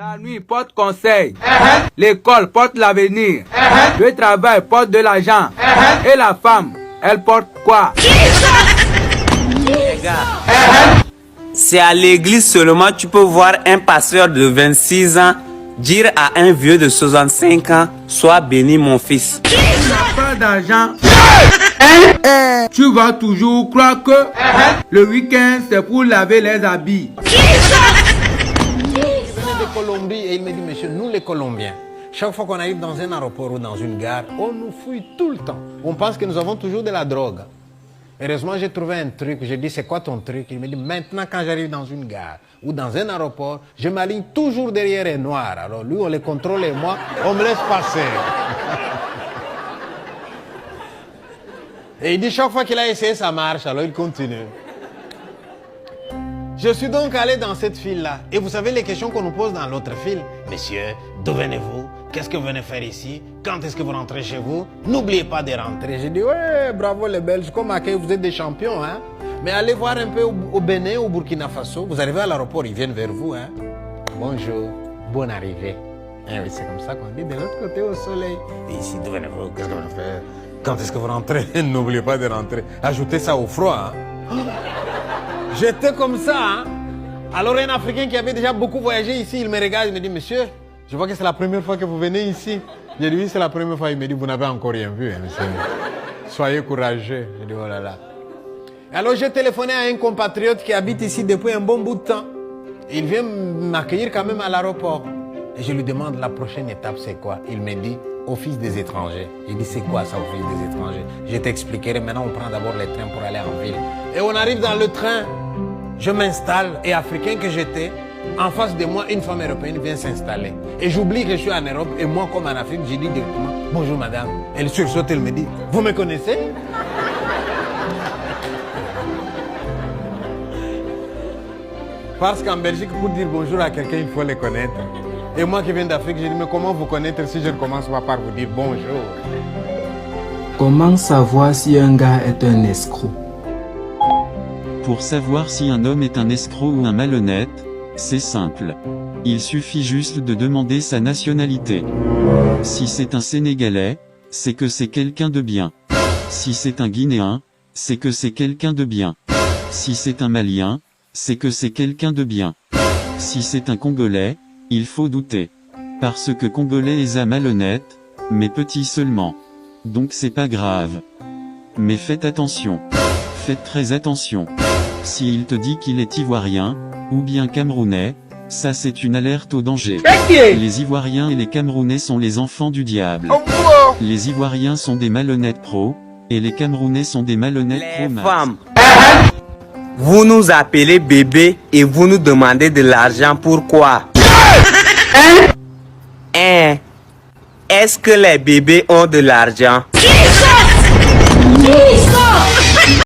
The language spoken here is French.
La nuit porte conseil, l'école porte l'avenir, le travail porte de l'argent, et la femme, elle porte quoi? Les gars, c'est à l'église seulement tu peux voir un pasteur de 26 ans dire à un vieux de 65 ans, sois béni mon fils. Tu n'as pas d'argent, tu vas toujours croire que le week-end c'est pour laver les habits. De Colombie et il me dit, monsieur, nous les Colombiens, chaque fois qu'on arrive dans un aéroport ou dans une gare, on nous fouille tout le temps. On pense que nous avons toujours de la drogue. Heureusement, j'ai trouvé un truc. J'ai dit, c'est quoi ton truc? Il me dit, maintenant, quand j'arrive dans une gare ou dans un aéroport, je m'aligne toujours derrière un noir. Alors lui, on les contrôle et moi, on me laisse passer. Et il dit, chaque fois qu'il a essayé, ça marche. Alors il continue. Je suis donc allé dans cette file-là. Et vous savez les questions qu'on nous pose dans l'autre file. Monsieur, d'où venez-vous? Qu'est-ce que vous venez faire ici? Quand est-ce que vous rentrez chez vous? N'oubliez pas de rentrer. J'ai dit, ouais, bravo les Belges, comme accueil, vous êtes des champions, hein? Mais allez voir un peu au Bénin, au Burkina Faso. Vous arrivez à l'aéroport, ils viennent vers vous, hein? Bonjour, bonne arrivée. Eh oui, c'est comme ça qu'on dit, de l'autre côté au soleil. Et ici, d'où venez-vous? Qu'est-ce que vous venez faire? Quand est-ce que vous rentrez? N'oubliez pas de rentrer. Ajoutez ça au froid, hein? J'étais comme ça, hein? Alors un Africain qui avait déjà beaucoup voyagé ici, il me regarde, il me dit, monsieur, je vois que c'est la première fois que vous venez ici. J'ai dit, oui, c'est la première fois. Il me dit, vous n'avez encore rien vu, hein, monsieur. Soyez courageux. J'ai dit, oh là là. Alors j'ai téléphoné à un compatriote qui habite ici depuis un bon bout de temps. Il vient m'accueillir quand même à l'aéroport. Et je lui demande, la prochaine étape, c'est quoi? Il me dit, Office des étrangers. Il dit, c'est quoi ça, Office des étrangers? Je t'expliquerai. Maintenant, on prend d'abord les trains pour aller en ville. Et on arrive dans le train. Je m'installe, et Africain que j'étais, en face de moi, une femme européenne vient s'installer. Et j'oublie que je suis en Europe, et moi, comme en Afrique, j'ai dit directement, bonjour madame. Elle sursaute, elle me dit, vous me connaissez? Parce qu'en Belgique, pour dire bonjour à quelqu'un, il faut les connaître. Et moi qui viens d'Afrique, j'ai dit, mais comment vous connaître si je ne commence pas par vous dire bonjour? Comment savoir si un gars est un escroc? Pour savoir si un homme est un escroc ou un malhonnête, c'est simple. Il suffit juste de demander sa nationalité. Si c'est un Sénégalais, c'est que c'est quelqu'un de bien. Si c'est un Guinéen, c'est que c'est quelqu'un de bien. Si c'est un Malien, c'est que c'est quelqu'un de bien. Si c'est un Congolais, il faut douter. Parce que Congolais est un malhonnête, mais petit seulement. Donc c'est pas grave. Mais faites attention. Faites très attention. S'il te dit qu'il est ivoirien, ou bien camerounais, ça c'est une alerte au danger. Les Ivoiriens et les Camerounais sont les enfants du diable. Les Ivoiriens sont des malhonnêtes pros, et les Camerounais sont des malhonnêtes Les pro-max. femmes, vous nous appelez bébé et vous nous demandez de l'argent, pourquoi? Est-ce que les bébés ont de l'argent?